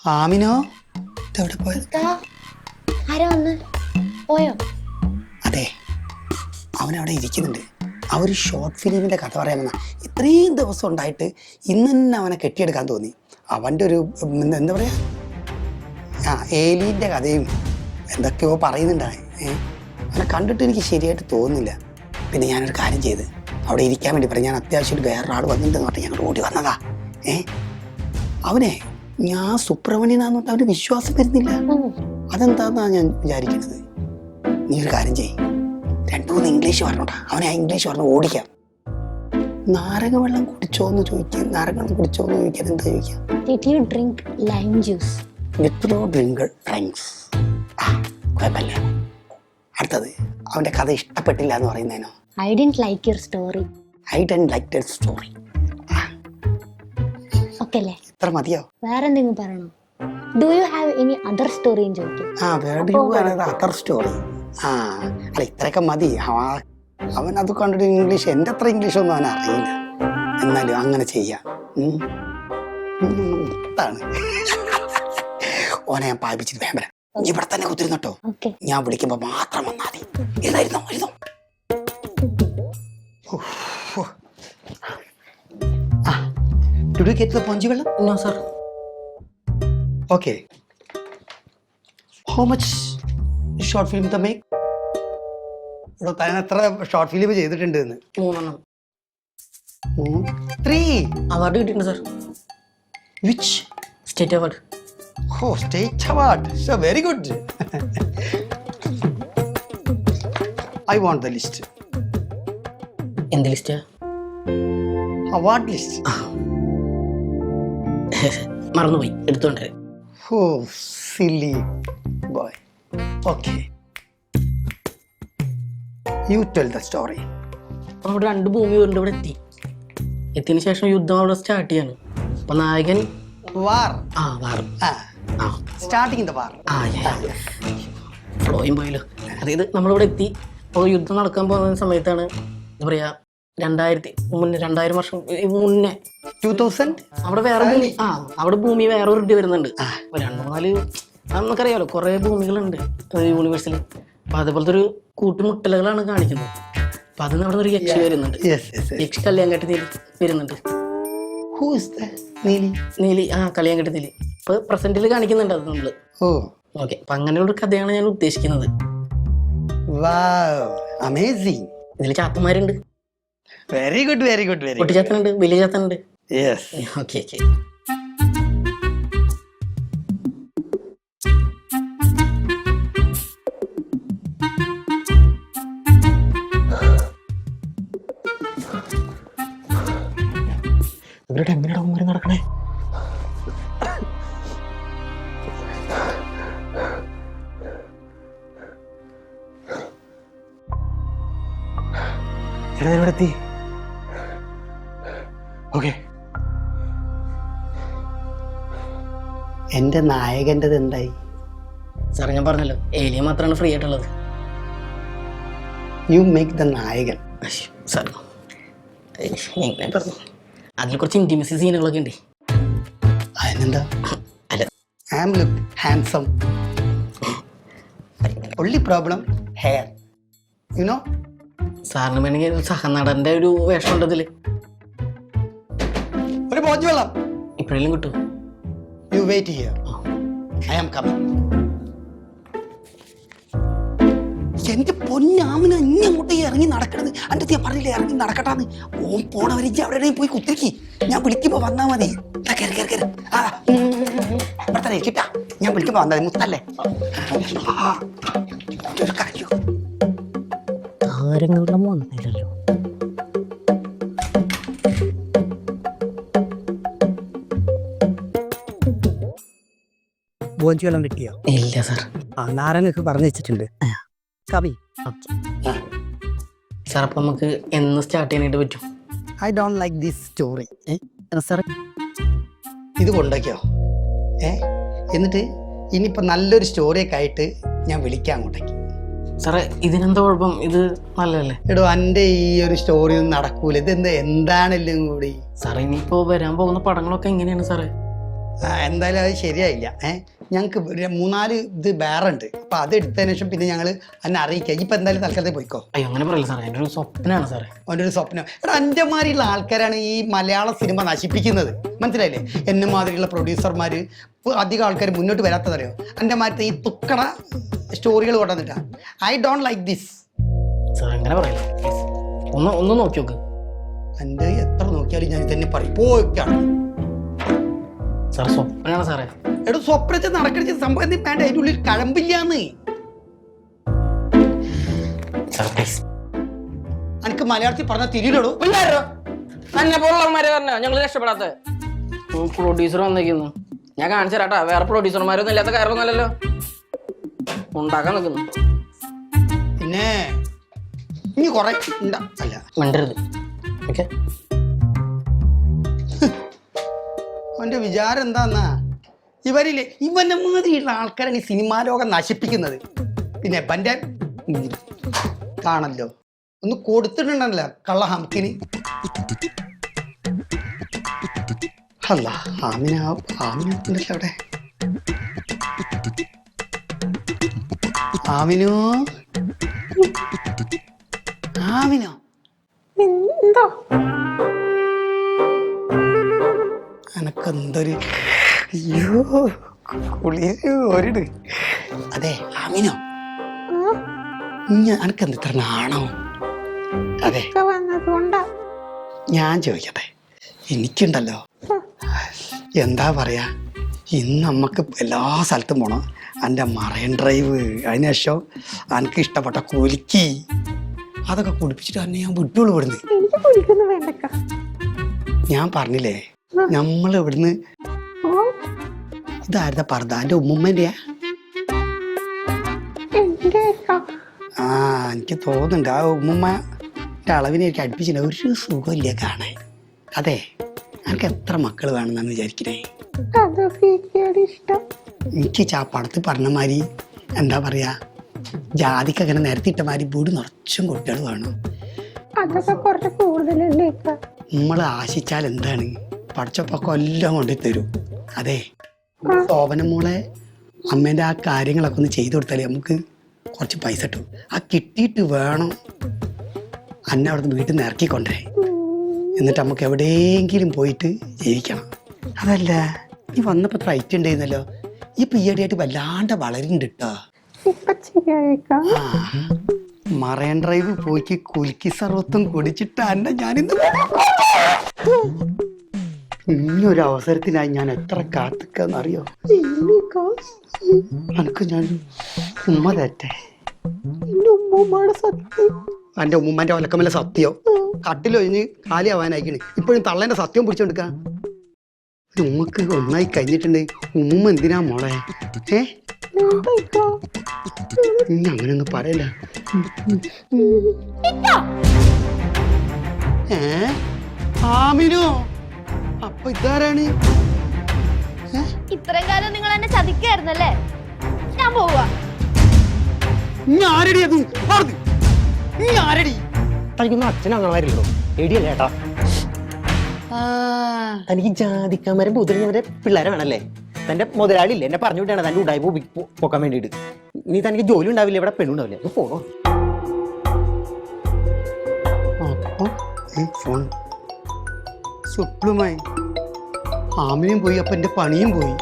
Amino എവിടെ പോയത്? ആരാ വന്ന് പോയോ? അതെ, അവനവിടെ ഇരിക്കുന്നുണ്ട്. അവർ ഷോർട്ട് ഫിലിമിൻ്റെ കഥ പറയാൻ വന്ന. ഇത്രയും ദിവസം ഉണ്ടായിട്ട് ഇന്ന് തന്നെ അവനെ കെട്ടിയെടുക്കാൻ തോന്നി. അവൻ്റെ ഒരു എന്താ പറയുക, ഏലീൻ്റെ കഥയും എന്തൊക്കെയോ പറയുന്നുണ്ടായി. അവനെ കണ്ടിട്ട് എനിക്ക് ശരിയായിട്ട് തോന്നുന്നില്ല. പിന്നെ ഞാനൊരു കാര്യം ചെയ്ത് അവിടെ ഇരിക്കാൻ വേണ്ടി പറഞ്ഞു. ഞാൻ അത്യാവശ്യം വേറൊരാൾ വന്നിട്ടുണ്ടെന്ന് പറഞ്ഞ് ഞങ്ങൾ ഓടി വന്നതാ. അവനെ ഞാൻ സുബ്രഹ്മണ്യനാന്ന് അവന് വിശ്വാസം വരുന്നില്ല. അതെന്താന്നാണ് ഞാൻ വിചാരിക്കുന്നത്. നീ ഒരു കാര്യം ചെയ്യും, 2-3 ഇംഗ്ലീഷ് പറഞ്ഞോട്ടാ. അവനെ ആ ഇംഗ്ലീഷ് പറഞ്ഞ് ഓടിക്കാം. നാരങ്ങ വെള്ളം കുടിച്ചോന്ന് ചോദിക്കാം. നാരങ്ങ വെള്ളം കുടിച്ചോന്ന് ചോദിക്കാൻ എന്താ ചോദിക്കാം? Did you drink lime juice? Drinks. കുഴപ്പമില്ല. അടുത്തത്, അവൻ്റെ കഥ ഇഷ്ടപ്പെട്ടില്ല എന്ന് പറയുന്നതിനോ? I didn't like your story. I didn't like that story. Okay അല്ലേ? ഇത്ര മതിയോ? വേറെ എന്തെങ്കിലും പറയണോ? Do you have any other story ചോദിക്കും. Other story. അല്ല, ഇത്രയൊക്കെ മതി. അവൻ അത് കണ്ടിട്ട് ഇംഗ്ലീഷ്, എൻ്റെ അത്ര ഇംഗ്ലീഷ് ഒന്നും അവൻ അറിയില്ല. എന്നാലും അങ്ങനെ ചെയ്യാം. ഓനെ ഞാൻ പായിപ്പിച്ചിട്ട് വേമ്പല. ഇവിടെ തന്നെ കുത്തിരുന്നോട്ടോ. ഞാൻ വിളിക്കുമ്പോ മാത്രം വന്നാൽ മതി. ഇരുന്നോ. Did you get the Ponji Vella? No, sir. Okay. How much short film to make? താൻ എത്ര ഷോർട്ട് ഫിലിം ചെയ്തിട്ടുണ്ട്? 3 3 അവാർഡ് കിട്ടിയിട്ടുണ്ട് sir. Which? State award. Oh, state award. So very good. I want the list. എന്ത് list? Award list. മറന്നുപോയി, എടുത്തോണ്ടേ. Oh, silly boy. Okay, you tell the story. അവിടെ 2 ഭൂമി കൊണ്ട് ഇവിടെ എത്തിയതിനു ശേഷം യുദ്ധം അവിടെ സ്റ്റാർട്ട് ചെയ്യാണ്. അപ്പൊ നായകൻ വാർ. Starting the war. ഫ്ലോയും പോയല്ലോ. അതായത് നമ്മളിവിടെ എത്തി. അപ്പോൾ യുദ്ധം നടക്കാൻ പോകുന്ന സമയത്താണ്, എന്താ പറയാ, 2000 വർഷം മുന്നേ 2000 അവിടെ വേറെ ഭൂമി, അവിടെ ഭൂമി വേറെ ഒരു വരുന്നുണ്ട്. 2-4 നമുക്കറിയാലോ, കുറെ ഭൂമികളുണ്ട് യൂണിവേഴ്സിൽ. അപ്പൊ അതുപോലത്തെ ഒരു കൂട്ടുമുട്ടലുകളാണ് കാണിക്കുന്നത്. അപ്പൊ അതിന് അവിടെ ഒരു യക്ഷി വരുന്നുണ്ട്. യക്ഷി കല്യാൺകെട്ടി വരുന്നുണ്ട്. നീലി. കല്യാൺകെട്ടി നീലി. ഇപ്പൊ പ്രസന്റിൽ കാണിക്കുന്നുണ്ട് അത് നമ്മള്. ഓക്കെ, അപ്പൊ അങ്ങനെയുള്ള കഥയാണ് ഞാൻ ഉദ്ദേശിക്കുന്നത്. ഇതിൽ ചാത്തന്മാരുണ്ട്. Very good. പൊട്ടിച്ചാത്തനുണ്ട്, വലിയ ചാത്തനുണ്ട്. ഓക്കെ. ഇവരുടെ എങ്ങനെയാണ് ഉമ്മര് നടക്കണേ? ഇവിടെ എത്തി. ഓക്കെ, എന്റെ നായകൻ്റെത് എന്തായി? സാറേ, ഞാൻ പറഞ്ഞല്ലോ, ഏലിയ മാത്രമാണ് ഫ്രീ ആയിട്ടുള്ളത്. യു മേക്ക് ദ നായകൻ. സാർ, പറഞ്ഞു അതിൽ കുറച്ച് ഇന്റിമസി സീനുകളൊക്കെ ഉണ്ട്. അതിനെന്താ? അല്ല, I am look handsome. only problem hair, you know. സാറിന് വേണമെങ്കിൽ സഹനടന്റെ ഒരു വേഷം ഉണ്ട് ഇതില്. ഒരു പോഞ്ച് വെള്ളം ഇപ്പോഴെങ്കിലും കിട്ടും. You wait here. I am coming. എന്റെ പൊന്നാമിന ഇങ്ങോട്ട് ഇറങ്ങി നടക്കണത്. എൻ്റെ ഞാൻ പറഞ്ഞില്ലേ ഇറങ്ങി നടക്കട്ടാന്ന്. ഓൻ പോണവരെ അവിടെ പോയി കുത്തിരിക്കി. ഞാൻ വിളിക്കുമ്പോ വന്നാ മതി. ഇവിടെ കിട്ടാ. ഞാൻ വിളിക്കുമ്പോ വന്നാ മതി. മുത്തല്ലേ? താരങ്ങളും വന്നില്ലല്ലോ. ബോഞ്ചി വെള്ളം കിട്ടിയോ? ഇല്ല സാർ. നാരങ്ങക്ക് പറഞ്ഞു വെച്ചിട്ടുണ്ട്. കവി സാർ, അപ്പൊ നമുക്ക് എന്ന് സ്റ്റാർട്ട് ചെയ്യാനായിട്ട് പറ്റും? I don't like this story. Sir, ഇത് കൊണ്ടൊക്കെയോ? എന്നിട്ട് ഇനിയിപ്പോൾ നല്ലൊരു സ്റ്റോറിയൊക്കെ ആയിട്ട് ഞാൻ വിളിക്കാം അങ്ങോട്ടേക്ക്. സാറേ, ഇതിനെന്താ കുഴപ്പം? ഇത് നല്ലതല്ലേ? എടോ, എൻ്റെ ഈ ഒരു സ്റ്റോറി ഒന്നും നടക്കൂല. ഇതെന്താ എന്താണെല്ലാം കൂടി? സാറേ, ഇനിയിപ്പോ വരാൻ പോകുന്ന പടങ്ങളൊക്കെ എങ്ങനെയാണ് സാറേ? എന്തായാലും അത് ശരിയായില്ല. ഞങ്ങൾക്ക് 3-4 ഇത് വേറെ ഉണ്ട്. അപ്പം അത് എടുത്തതിന് ശേഷം പിന്നെ ഞങ്ങൾ എന്നെ അറിയിക്കാം. ഇപ്പം എന്തായാലും തൽക്കാലത്തെ പോയിക്കോ. അയ്യോ അങ്ങനെ പറയില്ല സാറേ, എൻ്റെ ഒരു സ്വപ്നമാണ് സാറേ. അവൻ്റെ ഒരു സ്വപ്നം. എടാ അഞ്ചമാരിയുള്ള ആൾക്കാരാണ് ഈ മലയാള സിനിമ നശിപ്പിക്കുന്നത്, മനസ്സിലായില്ലേ? എന്നെ മാതിരിയുള്ള പ്രൊഡ്യൂസർമാർ അധികം ആൾക്കാർ മുന്നോട്ട് വരാത്തതറിയോ? എൻ്റെ മാറ്റത്തെ ഈ തുക്കട സ്റ്റോറികൾ കൊണ്ടുവന്നിട്ടാണ്. I don't like this. Sir അങ്ങനെ പറയില്ല പ്ലീസ്, ഒന്ന് നോക്കി നോക്ക്. എൻ്റെ എത്ര നോക്കിയാലും ഞാൻ ഇതന്നെ പറയും, പോയിക്കാണ്. സാർ സ്വപ്നമാണ് സാറേ. എടോ സ്വപ്നത്തെ നടക്കടിച്ച സംഭവം എന്ത് വേണ്ട, അതിൻ്റെ ഉള്ളിൽ കഴമ്പില്ലാന്ന്. Sir please. എനിക്ക് മലയാളത്തിൽ പറഞ്ഞ തിരിയിലടോ. എന്നെ പോലുള്ളവന്മാരെ പറഞ്ഞ ഞങ്ങൾ രക്ഷപ്പെടാത്ത പ്രൊഡ്യൂസർ വന്നേക്കുന്നു. ഞാൻ കാണിച്ചു തരാട്ടാ, വേറെ പ്രൊഡ്യൂസർമാരൊന്നും ഇല്ലാത്ത കാര്യമൊന്നുമല്ലല്ലോ ഉണ്ടാക്കാൻ നിൽക്കുന്നു. പിന്നെ ഇനി കുറെ അല്ല മിണ്ടരുത്. ഓക്കെ, അവൻ്റെ വിചാരം എന്താന്നാ? ഇവരില്ലേ ഇവന്റെ മാതിരിയുള്ള ആൾക്കാരാണ് ഈ സിനിമാ ലോകം നശിപ്പിക്കുന്നത്. പിന്നെ എപ്പൻ്റെ കാണല്ലോ ഒന്ന് കൊടുത്തിട്ടുണ്ടല്ലോ കള്ള ഹംക്കിന്. അല്ല ആമിനുണ്ടല്ലോ അവിടെ. ആമിനോ എന്തോ എനക്കെന്തൊരു കുളിര്. അതെ ആമിനോ, എനക്കെന്ത് ഇത്ര നാണോ? അതെ വന്നതുകൊണ്ടാ. ഞാൻ ചോദിക്കട്ടെ, എനിക്കുണ്ടല്ലോ എന്താ പറയാ, ഇന്ന് നമുക്ക് എല്ലാ സ്ഥലത്തും പോകണം. എൻ്റെ മറൈൻ ഡ്രൈവ്, അതിനുശേഷം എനിക്ക് ഇഷ്ടപ്പെട്ട കുലുക്കി അതൊക്കെ കുടിപ്പിച്ചിട്ട് തന്നെ ഞാൻ വിട്ടുള്ളൂ ഇവിടുന്ന്. എനിക്ക് കുളിക്കൊന്നും വേണ്ടക്ക. ഞാൻ പറഞ്ഞില്ലേ നമ്മൾ ഇവിടുന്ന് ഇതായിരുന്ന പർദ്ദ എൻ്റെ ഉമ്മുമ്മേൻ്റെയാ. ആ എനിക്ക് തോന്നുന്നുണ്ട് ആ ഉമ്മുമ്മൻ്റെ അളവിനെ എനിക്ക് അടുപ്പിച്ചില്ല. ഒരു സുഖമില്ല കാണാൻ. അതെ എനിക്ക് എത്ര മക്കൾ വേണമെന്നാണ് വിചാരിക്കണേ. എനിക്ക് പടത്തിൽ പറഞ്ഞ മാതിരി എന്താ പറയാ, ജാതിക്ക് അങ്ങനെ നിരത്തിയിട്ട മാതിരി വീട് നിറച്ചും കുട്ടികൾ വേണം. നമ്മൾ ആശിച്ചാൽ എന്താണ്, പഠിച്ചപ്പൊക്കെ എല്ലാം കൊണ്ടു തരും. അതെ ശോഭന മോളെ അമ്മേൻ്റെ ആ കാര്യങ്ങളൊക്കെ ഒന്ന് ചെയ്തു കൊടുത്താലേ നമുക്ക് കുറച്ച് പൈസ കിട്ടും. ആ കിട്ടിയിട്ട് വേണം അന്നെ അവിടുന്ന് വീട്ടിൽ നിന്ന് ഇറക്കിക്കൊണ്ടേ, എന്നിട്ട് നമുക്ക് എവിടെയെങ്കിലും പോയിട്ട് ജീവിക്കണം. അതല്ല ഈ വന്നപ്പോൾ റൈറ്റ് ഉണ്ടായിരുന്നല്ലോ, ഈ ഈയിടെയായിട്ട് വല്ലാണ്ട് വളരുന്നുണ്ട് കേട്ടോ. മറൈൻ ഡ്രൈവ് പോയിക്ക് കുലുക്കി സർവത്തും കുടിച്ചിട്ട് അന്നെ ഞാനിന്ന് ഇനിയൊരു അവസരത്തിനായി ഞാൻ എത്ര കാത്തിക്കാന്നറിയോ? എനിക്ക് ഞാൻ ഉമ്മ തെറ്റേ, എൻ്റെ ഉമ്മാൻ്റെ ഒലക്കമല്ല സത്യം. കട്ടിലൊഴിഞ്ഞ് കാലിയാവാനായിക്കണ്, ഇപ്പോഴും തള്ളേൻ്റെ സത്യം പിടിച്ചോണ്ടിരിക്ക. ഉമ്മക്ക് ഒന്നായി കഴിഞ്ഞിട്ടുണ്ട്. ഉമ്മ എന്തിനാ മോളെ? ഇനി അങ്ങനെയൊന്നും പറയല്ല. ആമിനോ അപ്പൊ ഇതാരാണ്? ഇത്രയും കാലം നിങ്ങൾ എന്നെ ചതിക്കായിരുന്നല്ലേ? ഞാൻ പോവാ. ആരടി അത്? ആരടി? തനിക്കൊന്നും അച്ഛൻ അങ്ങനെയായിരുന്നോ? എടിയല്ലേട്ടാ, തനിക്ക് ജാതിക്കാമരം പൂതിരിഞ്ഞവരെ പിള്ളേരെ വേണല്ലേ? തന്റെ മുതലാളിയില്ലേ എന്നെ പറഞ്ഞു വിട്ടാണ് തന്റെ ഉടായി പോക്കാൻ വേണ്ടിയിട്ട്. നീ തനിക്ക് ജോലി ഉണ്ടാവില്ല, ഇവിടെ പെണ്ണുണ്ടാവില്ല. അത് പോണോ? ഫോൺ സ്വപ്നമായി ആമിനും പോയി, അപ്പൊ എന്റെ പണിയും പോയി.